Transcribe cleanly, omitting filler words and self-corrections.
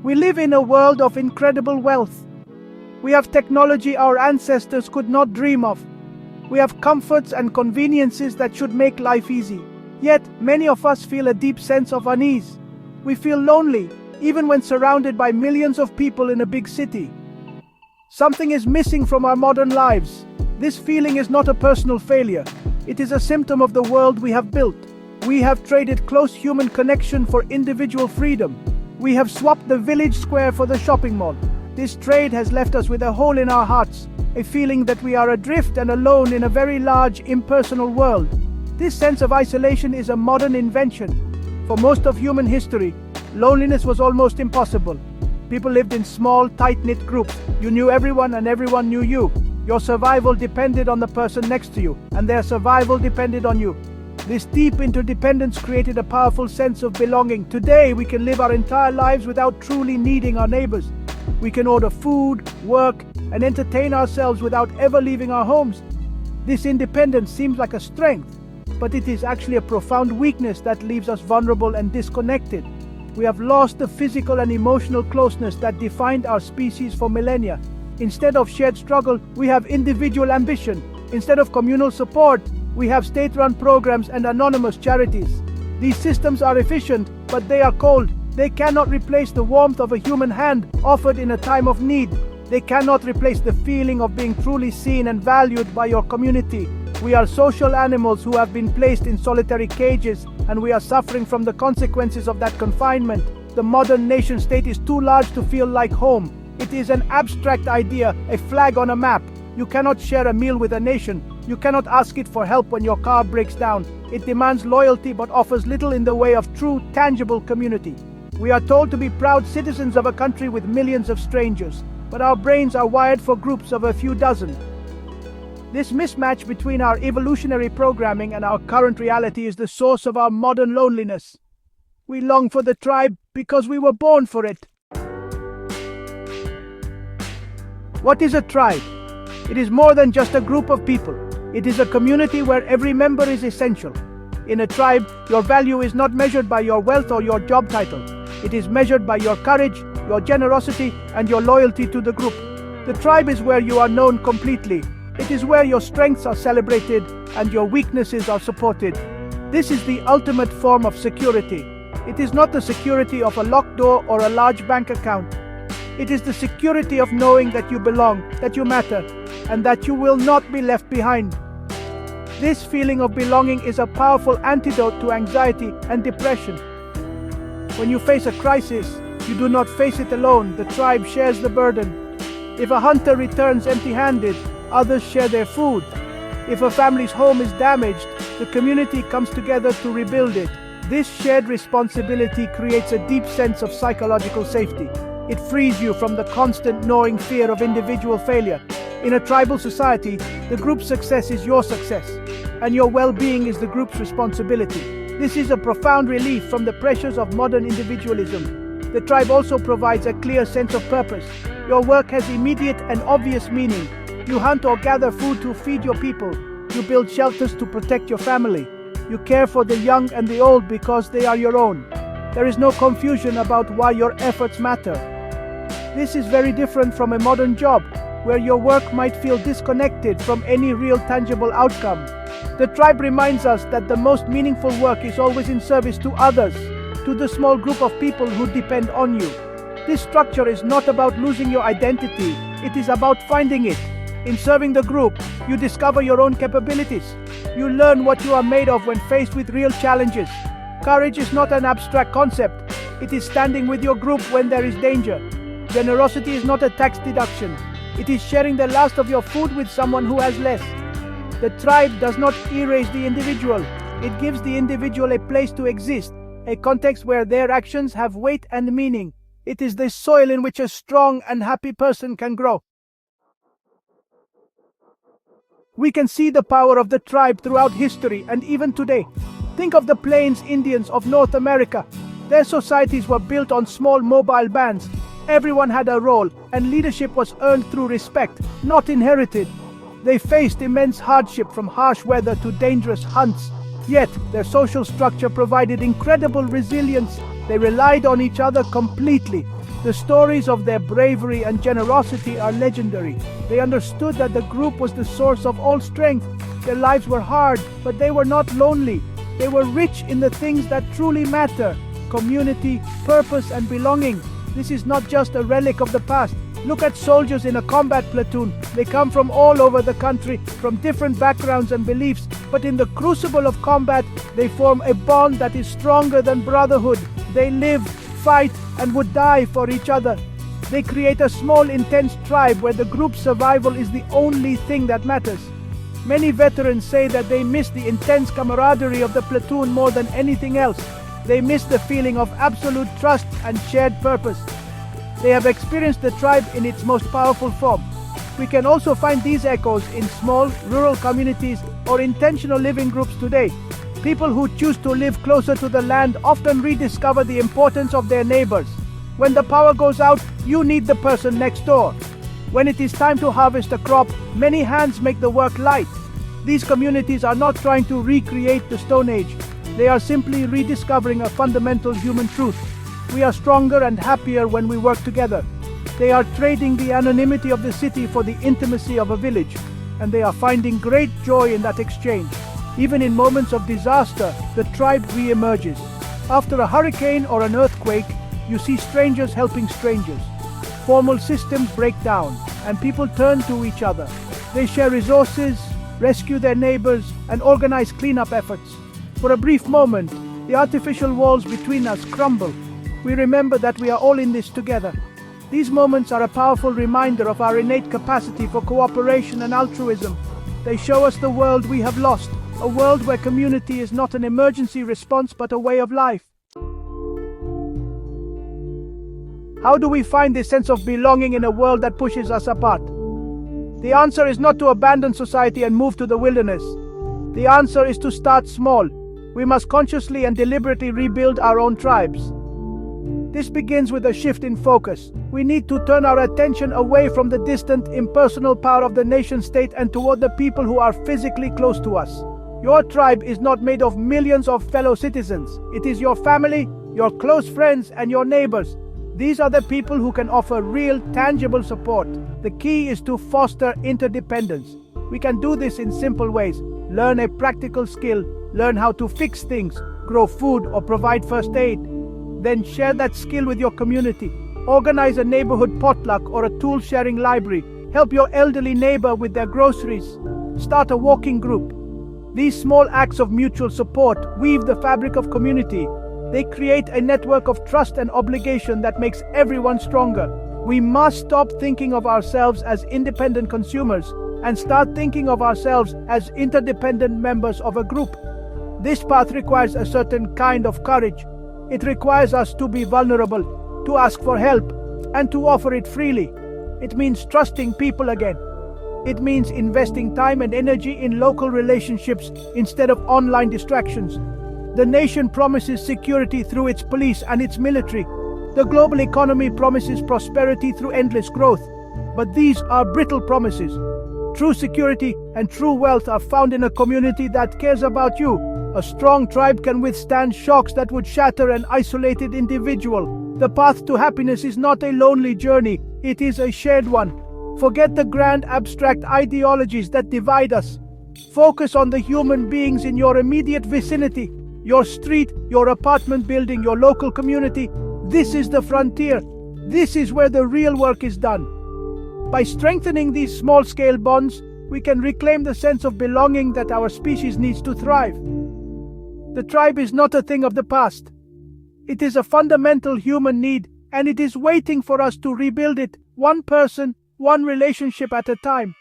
We live in a world of incredible wealth. We have technology our ancestors could not dream of. We have comforts and conveniences that should make life easy. Yet, many of us feel a deep sense of unease. We feel lonely, even when surrounded by millions of people in a big city. Something is missing from our modern lives. This feeling is not a personal failure. It is a symptom of the world we have built. We have traded close human connection for individual freedom. We have swapped the village square for the shopping mall. This trade has left us with a hole in our hearts, a feeling that we are adrift and alone in a very large, impersonal world. This sense of isolation is a modern invention. For most of human history, loneliness was almost impossible. People lived in small, tight-knit groups. You knew everyone and everyone knew you. Your survival depended on the person next to you, and their survival depended on you. This deep interdependence created a powerful sense of belonging. Today, we can live our entire lives without truly needing our neighbors. We can order food, work, and entertain ourselves without ever leaving our homes. This independence seems like a strength, but it is actually a profound weakness that leaves us vulnerable and disconnected. We have lost the physical and emotional closeness that defined our species for millennia. Instead of shared struggle, we have individual ambition. Instead of communal support, we have state-run programs and anonymous charities. These systems are efficient, but they are cold. They cannot replace the warmth of a human hand offered in a time of need. They cannot replace the feeling of being truly seen and valued by your community. We are social animals who have been placed in solitary cages, and we are suffering from the consequences of that confinement. The modern nation-state is too large to feel like home. It is an abstract idea, a flag on a map. You cannot share a meal with a nation. You cannot ask it for help when your car breaks down. It demands loyalty but offers little in the way of true, tangible community. We are told to be proud citizens of a country with millions of strangers, but our brains are wired for groups of a few dozen. This mismatch between our evolutionary programming and our current reality is the source of our modern loneliness. We long for the tribe because we were born for it. What is a tribe? It is more than just a group of people. It is a community where every member is essential. In a tribe, your value is not measured by your wealth or your job title. It is measured by your courage, your generosity, and your loyalty to the group. The tribe is where you are known completely. It is where your strengths are celebrated and your weaknesses are supported. This is the ultimate form of security. It is not the security of a locked door or a large bank account. It is the security of knowing that you belong, that you matter, and that you will not be left behind. This feeling of belonging is a powerful antidote to anxiety and depression. When you face a crisis, you do not face it alone. The tribe shares the burden. If a hunter returns empty-handed, others share their food. If a family's home is damaged, the community comes together to rebuild it. This shared responsibility creates a deep sense of psychological safety. It frees you from the constant gnawing fear of individual failure. In a tribal society, the group's success is your success, and your well-being is the group's responsibility. This is a profound relief from the pressures of modern individualism. The tribe also provides a clear sense of purpose. Your work has immediate and obvious meaning. You hunt or gather food to feed your people. You build shelters to protect your family. You care for the young and the old because they are your own. There is no confusion about why your efforts matter. This is very different from a modern job, where your work might feel disconnected from any real tangible outcome. The tribe reminds us that the most meaningful work is always in service to others, to the small group of people who depend on you. This structure is not about losing your identity, it is about finding it. In serving the group, you discover your own capabilities. You learn what you are made of when faced with real challenges. Courage is not an abstract concept, it is standing with your group when there is danger. Generosity is not a tax deduction, it is sharing the last of your food with someone who has less. The tribe does not erase the individual, it gives the individual a place to exist, a context where their actions have weight and meaning. It is the soil in which a strong and happy person can grow. We can see the power of the tribe throughout history and even today. Think of the Plains Indians of North America. Their societies were built on small mobile bands. Everyone had a role, and leadership was earned through respect, not inherited. They faced immense hardship from harsh weather to dangerous hunts. Yet, their social structure provided incredible resilience. They relied on each other completely. The stories of their bravery and generosity are legendary. They understood that the group was the source of all strength. Their lives were hard, but they were not lonely. They were rich in the things that truly matter: community, purpose, and belonging. This is not just a relic of the past. Look at soldiers in a combat platoon. They come from all over the country, from different backgrounds and beliefs, but in the crucible of combat, they form a bond that is stronger than brotherhood. They live, fight, and would die for each other. They create a small, intense tribe where the group's survival is the only thing that matters. Many veterans say that they miss the intense camaraderie of the platoon more than anything else. They miss the feeling of absolute trust and shared purpose. They have experienced the tribe in its most powerful form. We can also find these echoes in small, rural communities or intentional living groups today. People who choose to live closer to the land often rediscover the importance of their neighbors. When the power goes out, you need the person next door. When it is time to harvest a crop, many hands make the work light. These communities are not trying to recreate the Stone Age. They are simply rediscovering a fundamental human truth. We are stronger and happier when we work together. They are trading the anonymity of the city for the intimacy of a village, and they are finding great joy in that exchange. Even in moments of disaster, the tribe re-emerges. After a hurricane or an earthquake, you see strangers helping strangers. Formal systems break down, and people turn to each other. They share resources, rescue their neighbors, and organize cleanup efforts. For a brief moment, the artificial walls between us crumble. We remember that we are all in this together. These moments are a powerful reminder of our innate capacity for cooperation and altruism. They show us the world we have lost, a world where community is not an emergency response but a way of life. How do we find this sense of belonging in a world that pushes us apart? The answer is not to abandon society and move to the wilderness. The answer is to start small. We must consciously and deliberately rebuild our own tribes. This begins with a shift in focus. We need to turn our attention away from the distant, impersonal power of the nation-state and toward the people who are physically close to us. Your tribe is not made of millions of fellow citizens. It is your family, your close friends, and your neighbors. These are the people who can offer real, tangible support. The key is to foster interdependence. We can do this in simple ways. Learn a practical skill, learn how to fix things, grow food, or provide first aid. Then share that skill with your community. Organize a neighborhood potluck or a tool-sharing library. Help your elderly neighbor with their groceries. Start a walking group. These small acts of mutual support weave the fabric of community. They create a network of trust and obligation that makes everyone stronger. We must stop thinking of ourselves as independent consumers and start thinking of ourselves as interdependent members of a group. This path requires a certain kind of courage. It requires us to be vulnerable, to ask for help, and to offer it freely. It means trusting people again. It means investing time and energy in local relationships instead of online distractions. The nation promises security through its police and its military. The global economy promises prosperity through endless growth. But these are brittle promises. True security and true wealth are found in a community that cares about you. A strong tribe can withstand shocks that would shatter an isolated individual. The path to happiness is not a lonely journey, it is a shared one. Forget the grand abstract ideologies that divide us. Focus on the human beings in your immediate vicinity, your street, your apartment building, your local community. This is the frontier. This is where the real work is done. By strengthening these small-scale bonds, we can reclaim the sense of belonging that our species needs to thrive. The tribe is not a thing of the past. It is a fundamental human need, and it is waiting for us to rebuild it, one person, one relationship at a time.